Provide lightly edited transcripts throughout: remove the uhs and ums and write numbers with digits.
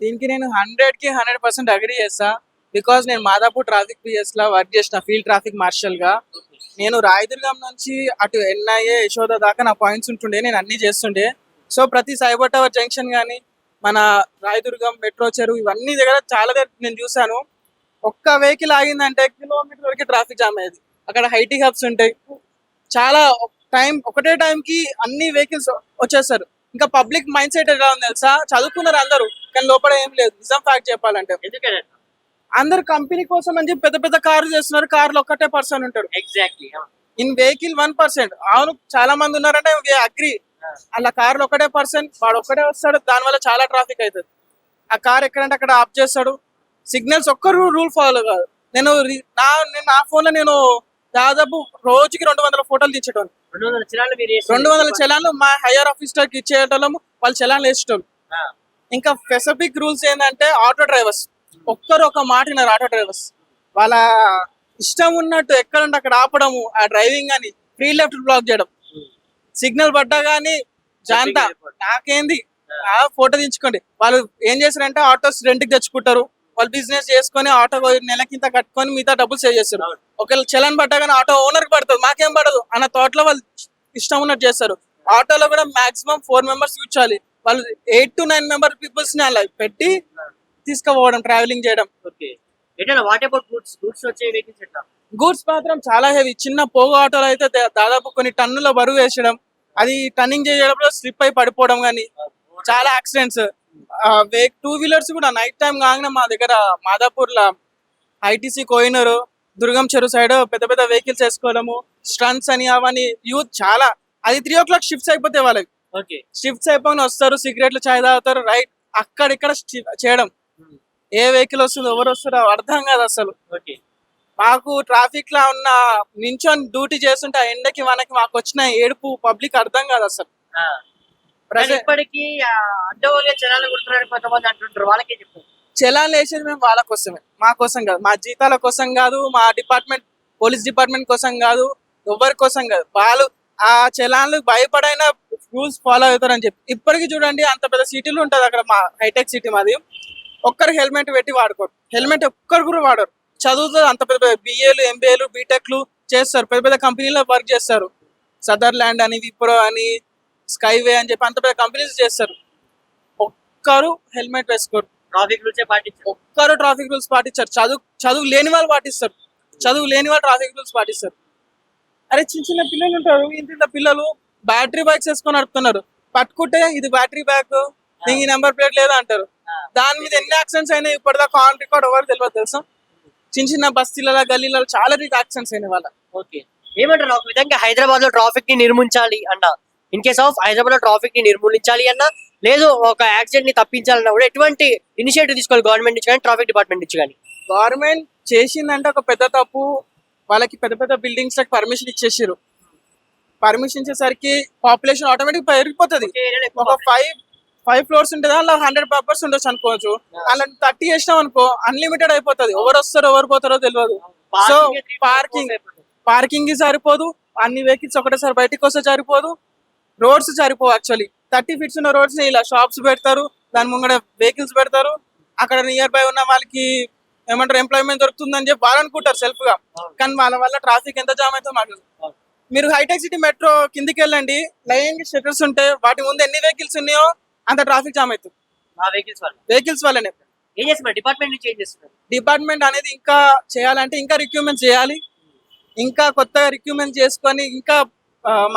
దీనికి నేను 100% అగ్రీ చేస్తా. బికాస్ నేను మాదాపూర్ ట్రాఫిక్ పిఎస్ లా వర్క్ చేసిన ఫీల్డ్ ట్రాఫిక్ మార్షల్ గా. నేను రాయదుర్గం నుంచి అటు ఎన్ఐఏ యశోద దాకా నా పాయింట్స్ ఉంటుండే, నేను అన్ని చేస్తుండే. సో ప్రతి సైబర్ టవర్ జంక్షన్ కానీ మన రాయదుర్గం మెట్రో చెరువు ఇవన్నీ దగ్గర చాలా దగ్గర నేను చూసాను. ఒక్క వెహికల్ ఆగిందంటే కిలోమీటర్ వరకు ట్రాఫిక్ జామ్ అయ్యేది. అక్కడ హైటీ హబ్స్ ఉంటాయి, చాలా ఒకటే టైంకి అన్ని వెహికల్స్ వచ్చేస్తారు. ఇంకా పబ్లిక్ మైండ్ సెట్ ఎలా ఉంది తెలుసా, చదువుకున్నారు అందరూ కానీ లోపల ఏం లేదు. నిజం ఫ్యాక్ట్ చెప్పాలంటే ఎందుకంటే అందరు కంపెనీ కోసం అని చెప్పి పెద్ద పెద్ద కార్లు చేస్తున్నారు. కార్లు ఒక్కటే పర్సన్ ఉంటాడు, ఎగ్జాక్ట్లీ. In vehicle 1%. అవును చాలా మంది ఉన్నారంటే అగ్రి. అలా కార్లు ఒకటే పర్సన్, వాడు ఒక్కడే వస్తాడు, దానివల్ల చాలా ట్రాఫిక్ అవుతుంది. ఆ కార్ ఎక్కడంటే అక్కడ ఆఫ్ చేస్తాడు. సిగ్నల్స్ ఒక్కరు రూల్ ఫాలో కాదు. నా ఫోన్ లో నేను దాదాపు రోజుకి 200 ఫోటోలు తీసేటోను. 200 చిరాలు మీరు 200 చలాన్లు మా హైయర్ ఆఫీసర్ కి ఇచ్చేటోళ్ళము, వాళ్ళు చలాన్లు వేసేటోళ్ళు. ఇంకా స్పెసిఫిక్ రూల్స్ ఏంటంటే ఆటో డ్రైవర్స్ ఒక్కరు ఒక మాట విన్నారు. ఆటో డ్రైవర్స్ వాళ్ళ ఇష్టం ఉన్నట్టు ఎక్కడంటే అక్కడ ఆపడము, ఆ డ్రైవింగ్ అని ఫ్రీ లెఫ్ట్ బ్లాక్ చేయడం, సిగ్నల్ పడ్డా గానీ జాంతా నాకేంది ఆ ఫోటో తీయించుకోండి. వాళ్ళు ఏం చేశారంటే ఆటోస్ రెంట్కి తెచ్చుకుంటారు, వాళ్ళు బిజినెస్ చేసుకొని ఆటో నెలకింత కట్టుకొని మిగతా డబ్బులు సేవ్ చేస్తారు. ఒకవేళ చలన్ పడ్డా కానీ ఆటో ఓనర్ కి పడుతుంది, మాకేం పడదు అన్న తోటలో వాళ్ళు ఇష్టం ఉన్నట్టు చేస్తారు. ఆటోలో కూడా మాక్సిమం 4 మెంబర్స్ కూర్చోవాలి. వాళ్ళు 8 to 9 మెంబర్ పీపుల్స్ ని అలా పెట్టి తీసుకుపోవడం, ట్రావెలింగ్ చేయడం. ఓకే. ఏంటంటే వాట్ అబౌట్ గూడ్స్ వచ్చే వెహికల్స్ ఎట్లా? గూడ్స్ మాత్రం చాలా హెవీ. చిన్న పోగు ఆటోలు అయితే దాదాపు కొన్ని టన్నుల బరువు వేసడం, అది టర్నింగ్ చేయడంలో స్లిప్ అయి పడిపోవడం కానీ చాలా యాక్సిడెంట్స్. 2 వీలర్స్ కూడా నైట్ టైం కాగానే మా దగ్గర మాదాపూర్ లా ఐటీసీ కోయినూరు దుర్గం చెరువు సైడ్ పెద్ద పెద్ద వెహికల్స్ వేసుకోవడము, స్టంట్స్ అని అవన్నీ. యూత్ చాలా, అది 3 o'clock షిఫ్ట్స్ అయిపోతే వాళ్ళకి. ఓకే. షిఫ్ట్స్ అయిపోయి వస్తారు, సిగరెట్లు చాయ్ తాగుతారు, రైట్ అక్కడిక్కడ చేయడం. ఏ వెహికల్ వస్తుందో ఎవరు వస్తారో అర్థం కాదు అసలు. ఓకే. మాకు ట్రాఫిక్ లా ఉన్న నించొని డ్యూటీ చేస్తుంటే ఆ ఎండకి మనకి మాకు వచ్చిన ఏడుపు పబ్లిక్ అర్థం కాదు అసలు. ఇప్పటికీ అడ్డోలే చలాలు కుడుతున్నారు కొంతమంది అంటుంటారు, వాళ్ళకే చెప్పు. చలాన్లు వేసేది మేము వాళ్ళ కోసమే, మా కోసం కాదు, మా జీతాల కోసం కాదు, మా డిపార్ట్మెంట్ పోలీస్ డిపార్ట్మెంట్ కోసం కాదు, ఎవరి కోసం కాదు. వాళ్ళు ఆ చలాన్లు భయపడైనా రూల్స్ ఫాలో అవుతారని చెప్పి. ఇప్పటికీ చూడండి, అంత పెద్ద సిటీలు ఉంటది అక్కడ, మా హైటెక్ సిటీ మాది. ఒక్కరు హెల్మెట్ పెట్టి వాడుకోరు, హెల్మెట్ ఒక్కరు కూడా వాడరు. చదువుతో అంత పెద్ద పెద్ద బిఏలు ఎంబీఏలు బీటెక్లు చేస్తారు, పెద్ద పెద్ద కంపెనీలో వర్క్ చేస్తారు. సదర్లాండ్ అని, విప్రో అని, స్కైవే అని చెప్పి అంత పెద్ద కంపెనీస్ చేస్తారు. ఒక్కరు హెల్మెట్ వేసుకోరు, ట్రాఫిక్ రూల్స్ పాటించారు. ఒక్కరు ట్రాఫిక్ రూల్స్ పాటించారు. చదువు లేని వాళ్ళు పాటిస్తారు, చదువు లేని వాళ్ళు ట్రాఫిక్ రూల్స్ పాటిస్తారు. అరే చిన్న చిన్న పిల్లలు ఉంటారు, ఇంత పిల్లలు బ్యాటరీ బైక్స్ వేసుకొని నడుపుతున్నారు. పట్టుకుంటే ఇది బ్యాటరీ బ్యాగ్, నీకు ఈ నెంబర్ ప్లేట్ లేదా అంటారు. దాని మీద ఎన్ని యాక్సిడెంట్స్ అయినాయి ఇప్పటిదాకా ఆన్ రికార్డ్ ఎవరు తెలియదు తెలుసా. చిన్న చిన్న బస్తీలలో గల్లీలలో చాలా యాక్సిడెంట్స్ అయినాయి వాళ్ళ. ఓకే. ఏమంటారు, ఒక విధంగా హైదరాబాద్ లో ట్రాఫిక్ ని నిర్మించాలి అన్న, ఇన్ కేస్ ఆఫ్ హైదరాబాద్ లో ట్రాఫిక్ ని నిర్మూలించాలి అన్న, లేదు ఒక యాక్సిడెంట్ ని తప్పించాలన్నా కూడా ఎటువంటి ఇనిషియేటివ్ తీసుకోవాలి గవర్నమెంట్ నుంచి కానీ ట్రాఫిక్ డిపార్ట్మెంట్ నుంచి కానీ? గవర్నమెంట్ చేసిందంటే ఒక పెద్ద తప్పు. వాళ్ళకి పెద్ద పెద్ద బిల్డింగ్స్ లకు పర్మిషన్ ఇచ్చేసారు. పర్మిషన్ ఇచ్చేసరికి పాపులేషన్ ఆటోమేటిక్ పెరిగిపోతుంది. ఒక 5 floors ఉంటుంది, అలా 100 మెంబర్స్ ఉండొచ్చు అనుకోవచ్చు. అలా 30 చేసినాం అనుకో అన్లిమిటెడ్ అయిపోతుంది. ఎవరు వస్తారో ఎవరు పోతారో తెలియదు. సో పార్కింగ్ సరిపోదు, అన్ని వెహికల్స్ ఒకటేసారి బయటకు వస్తే సరిపోదు, రోడ్స్ సరిపోవు. యాక్చువల్లీ 30 feet ఉన్న రోడ్స్ ని ఇలా షాప్స్ పెడతారు, దాని ముంగడ వెహికల్స్ పెడతారు. అక్కడ నియర్ బై ఉన్న వాళ్ళకి ఏమంటారు ఎంప్లాయ్మెంట్ దొరుకుతుందని చెప్పి వాళ్ళు అనుకుంటారు సెల్ఫ్ గా. కానీ వాళ్ళ వల్ల ట్రాఫిక్ ఎంత జామ్ అవుతుందో మాకు. మీరు హైటెక్ సిటీ మెట్రో కిందికి వెళ్ళండి, లైన్ షట్టర్స్ ఉంటాయి, వాటి ముందు ఎన్ని వెహికల్స్ ఉన్నాయో అంత ట్రాఫిక్ జామ్ అవుతుంది. వెహికల్స్ వల్లనే. ఏం చేస్తున్నారు డిపార్ట్మెంట్ నుంచి, ఏం చేస్తున్నారు డిపార్ట్మెంట్ అనేది ఇంకా చేయాలంటే ఇంకా రిక్రూట్మెంట్ చేయాలి, ఇంకా కొత్తగా రిక్రూట్మెంట్ చేసుకొని ఇంకా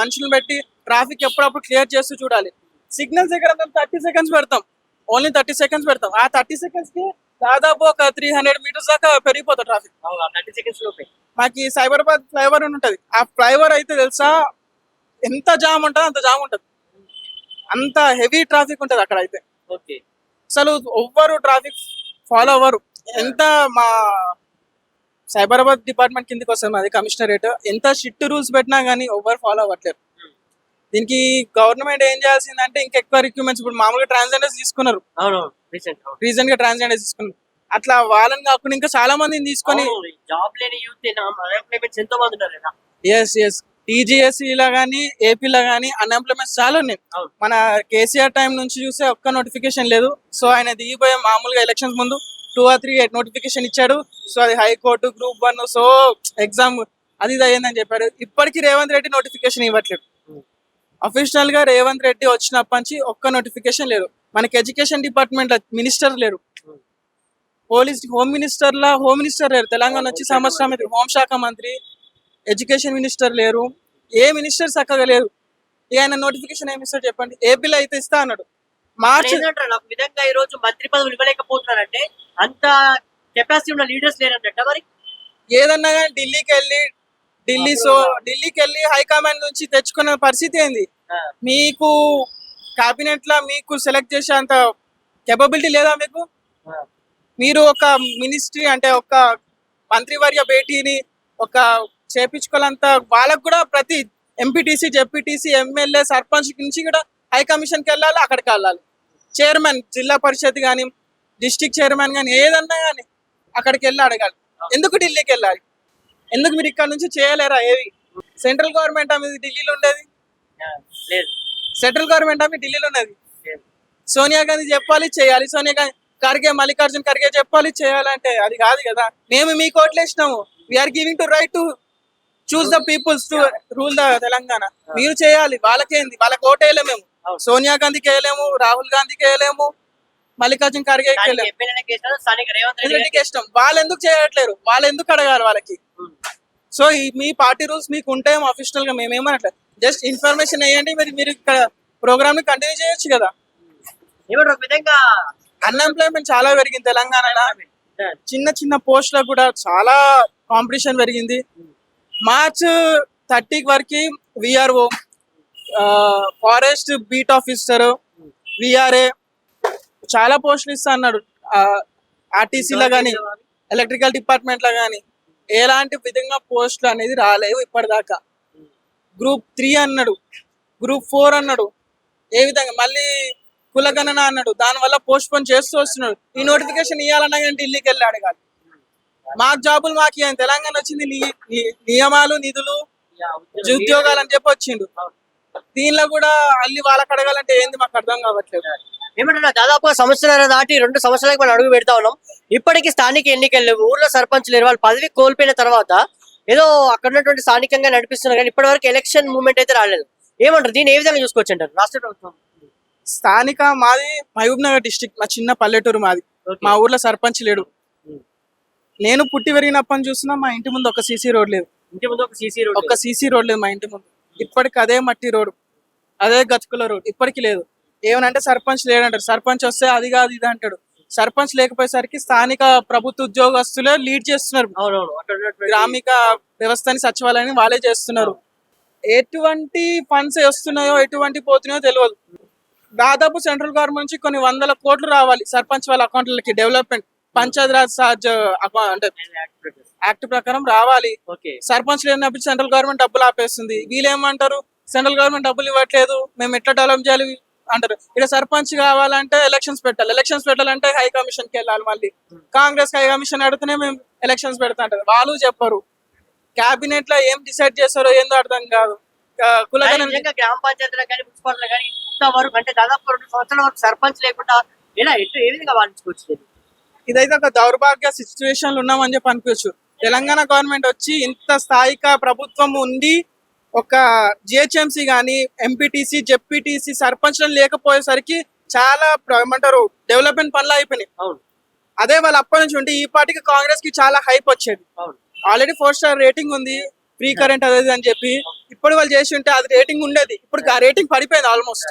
మనుషులను పెట్టి ట్రాఫిక్ ఎప్పుడప్పుడు క్లియర్ చేస్తూ చూడాలి. సిగ్నల్స్ దగ్గర 30 seconds పెడతాం, ఓన్లీ 30 seconds పెడతాం. ఆ 30 seconds కి దాదాపు ఒక 300 meters దాకా పెరిగిపోతుంది ట్రాఫిక్. 30 seconds లోపే. మాకు సైబరాబాద్ ఫ్లైఓవర్ ఉంటది, ఆ ఫ్లైఓవర్ అయితే తెలుసా ఎంత జామ్ ఉంటుంది, అంత జామ్ ఉంటుంది, అంత హెవీ ట్రాఫిక్ ఉంటుంది అక్కడ అయితే. ఓకే. అసలు ఎవ్వరు ట్రాఫిక్ ఫాలో అవ్వరు. ఎంత మా సైబరాబాద్ డిపార్ట్మెంట్ కిందకి వస్తుంది మాది కమిషనరేట్, ఎంత స్ట్రిక్ట్ రూల్స్ పెట్టినా కానీ ఎవ్వరు ఫాలో అవ్వట్లేరు. దీనికి గవర్నమెంట్ ఏం చేయాల్సిందంటే ఇంకెక్కువ రిక్రూట్మెంట్స్. ఇప్పుడు మామూలుగా ట్రాన్స్జెండర్స్ తీసుకున్నారు, రీసెంట్ గా ట్రాన్స్జెండర్స్ తీసుకున్నారు. అట్లా వాళ్ళని కాకుండా ఇంకా చాలా మందిని తీసుకొని జాబ్ లేని యూత్ అన్ఎంప్లాయ్మెంట్స్ ఎంతో మంది ఉన్నారు కదా. ఎస్ టీజీఎస్సీలో కానీ ఏపీలో కానీ అన్ఎంప్లాయ్మెంట్స్ చాలా ఉన్నాయి. అవును. మన కేసీఆర్ టైం నుంచి చూస్తే ఒక్క నోటిఫికేషన్ లేదు. సో ఆయన దిగిపోయే మామూలుగా ఎలక్షన్స్ ముందు 2 or 3 నోటిఫికేషన్ ఇచ్చాడు. సో అది హైకోర్టు గ్రూప్ 1 సో ఎగ్జామ్ అది ఇది అయ్యిందని చెప్పాడు. ఇప్పటికీ రేవంత్ రెడ్డి నోటిఫికేషన్ ఇవ్వట్లేదు. అఫీషియల్ గా రేవంత్ రెడ్డి వచ్చినప్పటి నుంచి ఒక్క నోటిఫికేషన్ లేదు. మనకి ఎడ్యుకేషన్ డిపార్ట్మెంట్ మినిస్టర్ లేరు, హోమ్ మినిస్టర్ లేరు. తెలంగాణ వచ్చి సంవత్సరం హోంశాఖ మంత్రి, ఎడ్యుకేషన్ మినిస్టర్ లేరు, ఏ మినిస్టర్ చక్కగా లేరు. ఇక ఆయన నోటిఫికేషన్ ఏమి ఇస్తాడు చెప్పండి? ఏపీలో అయితే ఇస్తా అన్నాడు. మార్చి ఏంటంటారు ఒక విధంగా ఈ రోజు మంత్రి పదవులు ఇవ్వలేకపోతున్నారంటే అంత కెపాసిటీ ఉన్న లీడర్స్ లేరంట మరి. ఏదన్నా కానీ ఢిల్లీకి వెళ్ళి హైకమాండ్ నుంచి తెచ్చుకునే పరిస్థితి ఏంది? మీకు కేబినెట్ లా మీకు సెలెక్ట్ చేసే అంత కేపబిలిటీ లేదా మీకు? మీరు ఒక మినిస్ట్రీ అంటే ఒక మంత్రివర్య భేటీని ఒక చేపించుకోవాలంత వాళ్ళకు కూడా ప్రతి ఎంపీటీసీ, జెడ్పీటీసీ, ఎమ్మెల్యే, సర్పంచ్ నుంచి కూడా హై కమిషన్కి వెళ్ళాలి, అక్కడికి వెళ్ళాలి. చైర్మన్, జిల్లా పరిషత్ కానీ డిస్ట్రిక్ట్ చైర్మన్ కానీ ఏదన్నా కానీ అక్కడికి వెళ్ళి అడగాలి. ఎందుకు ఢిల్లీకి వెళ్ళాలి? ఎందుకు మీరు ఇక్కడ నుంచి చేయలేరా? ఏవి సెంట్రల్ గవర్నమెంట్ మీద ఢిల్లీలో ఉండేది? లేదు. సెంట్రల్ గవర్నమెంట్ మీద ఢిల్లీలో ఉన్నది. సోనియా గాంధీ చెప్పాలి, చేయాలి. సోనియా గాంధీ, ఖర్గే, మల్లికార్జున్ ఖర్గే చెప్పాలి, చేయాలంటే అది కాదు కదా. మేము మీకు ఓట్లేసినాము. We are giving to right to choose the peoples to rule the Telangana. మీరు చేయాలి. వాళ్ళకేంది? వాళ్ళకి ఓటేయలేము మేము. సోనియా గాంధీకి వేయలేము, రాహుల్ గాంధీకి వేయలేము, మల్లికార్జున్ ఖర్గే రెడ్డికి ఇష్టం. వాళ్ళు ఎందుకు చేయట్లేరు? వాళ్ళు ఎందుకు అడగాలి వాళ్ళకి? సో మీ పార్టీ రూల్స్ మీకు ఉంటే అఫీషియల్ గా మేమేమనట్లేదు. జస్ట్ ఇన్ఫర్మేషన్ వేయండి, మీరు ఇక్కడ ప్రోగ్రామ్ ని కంటిన్యూ చేయొచ్చు కదా. అన్ఎంప్లాయ్మెంట్ చాలా పెరిగింది తెలంగాణలో. చిన్న చిన్న పోస్టులకు కూడా చాలా కాంపిటీషన్ పెరిగింది. మార్చ్ 30 వరకు VRO, forest beat officer, VRA చాలా పోస్టులు ఇస్తా అన్నాడు. ఆర్టీసీలో కానీ ఎలక్ట్రికల్ డిపార్ట్మెంట్ లో కానీ ఎలాంటి విధంగా పోస్టులు అనేది రాలేవు ఇప్పటిదాకా. గ్రూప్ 3 అన్నాడు, గ్రూప్ 4 అన్నాడు. ఏ విధంగా మళ్ళీ కులగణన అన్నాడు. దానివల్ల పోస్ట్ పోన్ చేస్తూ వస్తున్నాడు. ఈ నోటిఫికేషన్ ఇవ్వాలన్నా కానీ ఢిల్లీకి వెళ్ళి అడగాలి. మాకు జాబులు మాకు ఇవ్వండి. తెలంగాణ వచ్చింది నియమాలు, నిధులు, ఉద్యోగాలు అని చెప్పి వచ్చిండు. దీనిలో కూడా అల్లి వాళ్ళకి అడగాలంటే ఏంది మాకు అర్థం కావట్లేదు. ఏమంటున్నా దాదాపు సంవత్సరాలు దాటి 2 సంవత్సరాలకు మనం అడుగు పెడతా ఉన్నాం. ఇప్పటికీ స్థానిక ఎన్నికలు లేవు, ఊర్లో సర్పంచ్ లేరు. వాళ్ళు పదవి కోల్పోయిన తర్వాత ఏదో అక్కడ ఉన్నటువంటి స్థానికంగా నడిపిస్తున్నారు కానీ ఇప్పటి వరకు ఎలక్షన్ మూవ్మెంట్ అయితే రాలేదు. ఏమంటారు? దీన్ని ఏ విధంగా చూసుకోవచ్చు అంటారు రాష్ట్ర ప్రభుత్వం? స్థానిక మాది మహబూబ్ నగర్ డిస్ట్రిక్ట్, మా చిన్న పల్లెటూరు మాది. మా ఊర్లో సర్పంచ్ లేడు. నేను పుట్టి పెరిగినప్పని చూస్తున్నా మా ఇంటి ముందు ఒక సీసీ రోడ్ లేదు. ఒక సీసీ రోడ్ లేదు మా ఇంటి ముందు. ఇప్పటికి అదే మట్టి రోడ్, అదే గతుకుల రోడ్ ఇప్పటికి లేదు. ఏమనంటే సర్పంచ్ లేడంటారు. సర్పంచ్ వస్తే అది కాదు ఇది అంటాడు. సర్పంచ్ లేకపోయేసరికి స్థానిక ప్రభుత్వ ఉద్యోగస్తులే లీడ్ చేస్తున్నారు. గ్రామీణ వ్యవస్థని, సచివాలయాన్ని వాళ్ళే చేస్తున్నారు. ఎటువంటి ఫండ్స్ వస్తున్నాయో ఎటువంటి పోతున్నాయో తెలియదు. దాదాపు సెంట్రల్ గవర్నమెంట్ నుంచి కొన్ని 100 కోట్లు రావాలి సర్పంచ్ వాళ్ళ అకౌంట్లకి. డెవలప్మెంట్ పంచాయత్ రాజ్ అంటే యాక్ట్ ప్రకారం రావాలి. సర్పంచ్ లేనప్పుడు సెంట్రల్ గవర్నమెంట్ డబ్బులు ఆపేస్తుంది. వీళ్ళేమంటారు? సెంట్రల్ గవర్నమెంట్ డబ్బులు ఇవ్వట్లేదు, మేము ఎట్లా డెవలప్ చేయాలి అంటారు. ఇక్కడ సర్పంచ్ కావాలంటే ఎలక్షన్స్ పెట్టాలి. ఎలక్షన్స్ పెట్టాలంటే హై కమిషన్ కి వెళ్ళాలి. మళ్ళీ కాంగ్రెస్ హై కమిషన్ అడిగితేనే మేము ఎలక్షన్స్ పెడతా అంటారు. వాళ్ళు చెప్పరు. కేబినెట్ లో ఏం డిసైడ్ చేస్తారో ఏందో అర్థం కాదు. గ్రామ పంచాయతీలో కానీ మున్సిపాలిటీలో కానీ ఇంతవరకు అంటే దాదాపు 2 సంవత్సరాల వరకు సర్పంచ్ లేకుండా ఎలా ఏ విధంగా వాదించుకోవచ్చు? ఇదైతే ఒక దౌర్భాగ్య సిచ్యువేషన్ ఉన్నామని చెప్పి అనిపించచ్చు. తెలంగాణ గవర్నమెంట్ వచ్చి ఇంత స్థాయిక ప్రభుత్వం ఉండి ఒక జిహెచ్ఎంసీ కానీ ఎంపీటీసీ, జెడ్పీటీసీ, సర్పంచ్లను లేకపోయేసరికి చాలా ఏమంటారు డెవలప్మెంట్ పనులు అయిపోయినాయి. అదే వాళ్ళు అప్పటి నుంచి ఉంటే ఈ పార్టీకి కాంగ్రెస్ కి చాలా హైప్ వచ్చేది. ఆల్రెడీ 4 స్టార్ రేటింగ్ ఉంది, ఫ్రీ కరెంట్ అదేది అని చెప్పి. ఇప్పుడు వాళ్ళు చేసి ఉంటే అది రేటింగ్ ఉండేది. ఇప్పుడు ఆ రేటింగ్ పడిపోయింది ఆల్మోస్ట్.